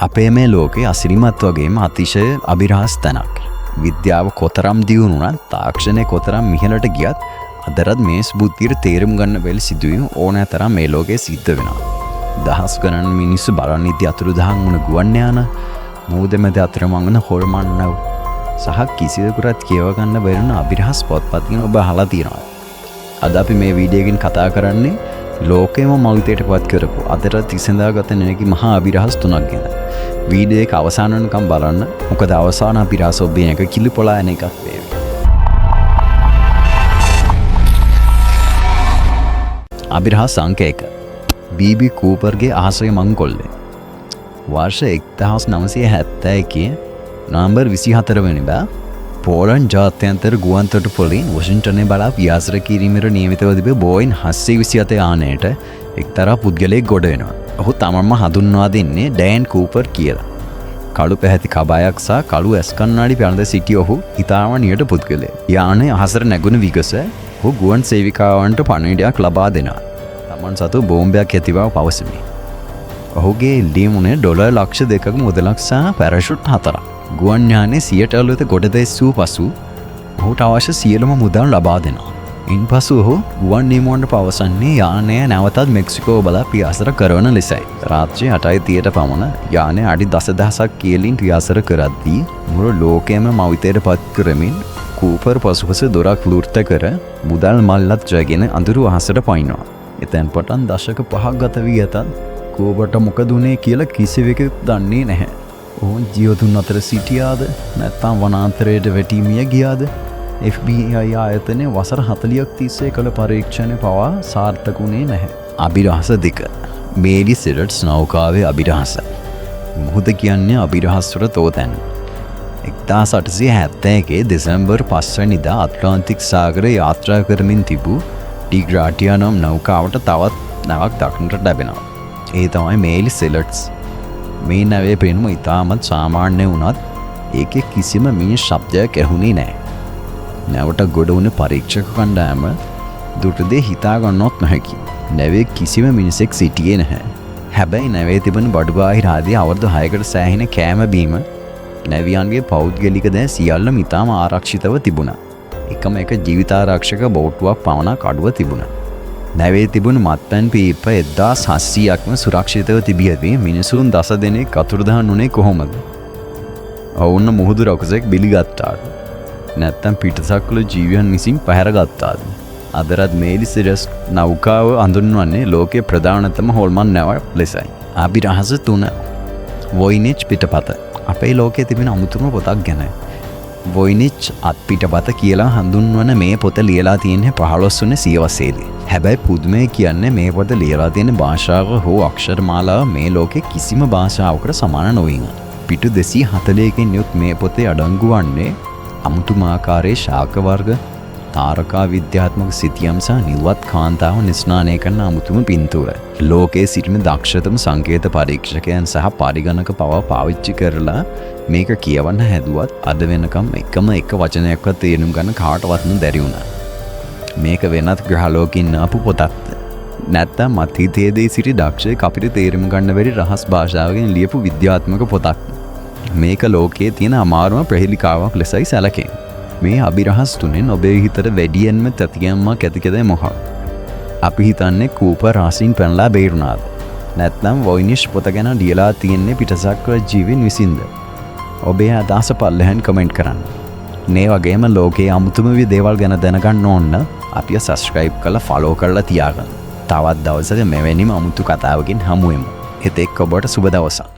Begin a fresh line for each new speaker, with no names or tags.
අපේ මේ ලෝකේ අසිරිමත් වගේම අතිශය අභිරහස් තැනක්. විද්‍යාව කොතරම් දියුණුනත් තාක්ෂණය කොතරම් මිහලට ගියත් අදරත් මේස් බුද්ධියට තේරුම් ගන්න බැරි සිදුවීම් ඕනෑ තරම් මේ ලෝකේ සිද්ධ වෙනවා. දහස් ගණන් මිනිස්සු බලන් ඉති අතුරුදහන් වුණ ගුවන් යාන, මූද මැද අතරමං වන හොල්මන් නැව් සහ කිසිවෙකුටත් කියව ගන්න බැරි වුණ අභිරහස් පොත්පත් ගැන ඔබ අහලා තියෙනවා. අද අපි මේ වීඩියෝ එකෙන් කතා කරන්නේ ලෝකෙම මවිතයට පත් කරපු අදටත් ඉසඳාගත නැති මහා අභිරහස් තුනක් ගැන. වීඩියෝ එක අවසාන වෙනකම් බලන්න. මොකද අවසාන අභිරහස ඔබේ එක කිලිපොලා යන එකක් වේවි. අභිරහස් අංක 1. බීබී කූපර්ගේ අහසේ මංකොල්ලේ. වර්ෂ 1971 නවම්බර් 24 වෙනිදා පෝලන්ඩ් ජාත්‍යන්තර ගුවන්තොටුපොළින් වොෂින්ටනය බලා ව්‍යාසර කිරීමට නියමිතව තිබෙ බෝයින් 727 යානයට එක්තරා පුද්ගලයෙක් ගොඩ වෙනවා. ඔහු තමන්ම හඳුන්වා දෙන්නේ ඩෑන් කූපර් කියලා. කළු පැහැති කබායක් සහ කළු ඇස් කණ්ණාඩි පැළඳ සිටි ඔහු හිතාමනියට පුද්ගලයෙක්. යානය අහසට නැගුණ විගස ඔහු ගුවන් සේවිකාවන්ට පණිවිඩයක් ලබා දෙනවා. තමන් සතු බෝම්බයක් ඇති බව පවසමි. ඔහුගේ ඉල්ලීමුනේ ඩොලර් ලක්ෂ 2ක මුදලක් සහ පැරෂුට් 4ක්. ගුවන් යානයේ 100ට වෙත ගොඩ දැස්සූ පසු ඔහුට අවශ්‍ය සියලුම මුදල් ලබා දෙනවා. ඉන්පසු ඔහු ගුවන් නියමුවන්ට පවසන්නේ යානය නැවතත් මෙක්සිකෝ බලා පියාසර කරවන ලෙසයි. රාත්‍රී 8:30ට පමණ යානය අඩි 10,000ක් කියලින් පියාසර කරද්දී මුළු ලෝකයම මවිතයට පත් කරමින් කූපර් පසුපස දොරක් වෘත්ත කර මුදල් මල්ලත් ජයගෙන අඳුරු අහසට පයින්නවා. එතැන් පටන් දශක 5ක් ගත වී ඇතත් කූපර්ට මොකද වුනේ කියලා කිසිවෙකුත් දන්නේ නැහැ. ඔවුන් ජීවතුන් අතර සිටියාද නැත්නම් වනාන්තරයට වැටී මිය ගියාද? FBI ආයතනය වසර 40ක් තිස්සේ කළ පරීක්ෂණ පවා සාර්ථක වුණේ නැහැ. අභිරහස 2. මේලි සිරට්ස් නෞකාවේ අභිරහස. මුහුද කියන්නේ අභිරහස් වල තෝතැන්න. 1871 දෙසැම්බර් 5 වෙනිදා ඇට්ලාන්ටික් සාගරය යාත්‍රා කරමින් තිබූ ඩිග්‍රාටියා නම් නෞකාවට තවත් නැවක් දක්නට ලැබෙනවා. ඒ තමයි මේලි සිරට්ස්. මේ නැවේ පෙනුම ඉතාමත් සාමාන්‍ය වුණත් ඒකේ කිසිම මිනිස් ශබ්දයක් ඇහුණේ නැහැ. නැවට ගොඩ වුණ පරීක්ෂක කණ්ඩායම දුටුදේ හිතා ගන්නවත් නොහැකි. නැවේ කිසිම මිනිසෙක් සිටියේ නැහැ. හැබැයි නැවේ තිබෙන බඩුබාහිර ආදී අවුරුදු 6කට සෑහෙන කෑම බීම නැවියන්ගේ පෞද්ගලික දෑ සියල්ලම ඉතාම ආරක්ෂිතව තිබුණා. එකම එක ජීවිතාරක්ෂක බෝට්ටුවක් පමණක් අඩුව තිබුණා. නැවේ තිබුණු මත්පැන් පීප 1700ක්ම සුරක්ෂිතව තිබියදී මිනිසුන් 10 දෙනෙක් අතුරුදහන් වුණේ කොහොමද? ඔවුන් මුහුදු රකුසෙක් බිලිගත්තාද? නැත්තම් පිටසක්වල ජීවියන් විසින් පැහැරගත්තාද? අදරත් මේලි සිරට්ස් නෞකාව හඳුන්වන්නේ ලෝකයේ ප්‍රධානතම හොල්මන් නැවක් ලෙසයි. අභිරහස 3. වොයිනිච් පිටපත. අපේ ලෝකයේ තිබෙන අමුතුම පොතක් ගැන. වොයිනිච් අත්පිටපත කියලා හඳුන්වන මේ පොත ලියලා තියෙන්නේ 15 වෙනි සියවසේදී. හැබැයි පුදුමය කියන්නේ මේ පොත ලියලා තියෙන භාෂාව හෝ අක්ෂරමාලාව මේ ලෝකේ කිසිම භාෂාවකට සමාන නොවින්. පිටු 240කින් යුත් මේ පොතේ අඩංගු වන්නේ අමුතුමාකාරයේ ශාක වර්ග, තාරකා විද්‍යාත්මක සිතියම් සහ නිල්වත් කාන්තාව නිස්නානය කරන අමුතුම පින්තූර. ලෝකයේ සිටින දක්ෂතම සංකේත පරීක්ෂකයන් සහ පරිගණක පවා පාවිච්චි කරලා මේක කියවන්න හැදුවත් අද වෙනකම් එකම එක වචනයක්වත් තේරුම් ගන්න කාටවත්ම බැරි වුණා. මේක වෙනත් ග්‍රහලෝකින් ආපු පොතක්ද? නැත්නම් අතීතයේදී සිටි දක්ෂයෙක් අපිට තේරුම් ගන්න බැරි රහස් භාෂාවකින් ලියපු විද්‍යාත්මක පොතක්. මේක ලෝකයේ තියෙන අමාරුම ප්‍රහෙලිකාවක් ලෙසයි සැලකෙන්නේ. මේ අභිරහස් තුනෙන් ඔබේ හිතට වැඩියෙන්ම තැතිගැන්මක් ඇතිකද මොකක්ද? අපි හිතන්නේ කූපර් රහසින් පැනලා බේරුණාද? නැත්නම් වොයිනිච් පොත ගැන ලියලා තියෙන්නේ පිටසක්වල ජීවීන් විසින්ද? ඔබේ අදහස පල්ලෙහාන් කමෙන්ට් කරන්න. මේ වගේම ලෝකයේ අමුතුම දේවල් ගැන දැනගන්න ඕන අපිව සබ්ස්ක්‍රයිබ් කරලා ෆලෝ කරලා තියාගන්න. තවත් දවසක මෙවැනිම අමුතු කතාවකින් හමු වෙමු. එතෙක් ඔබට සුබ දවසක්.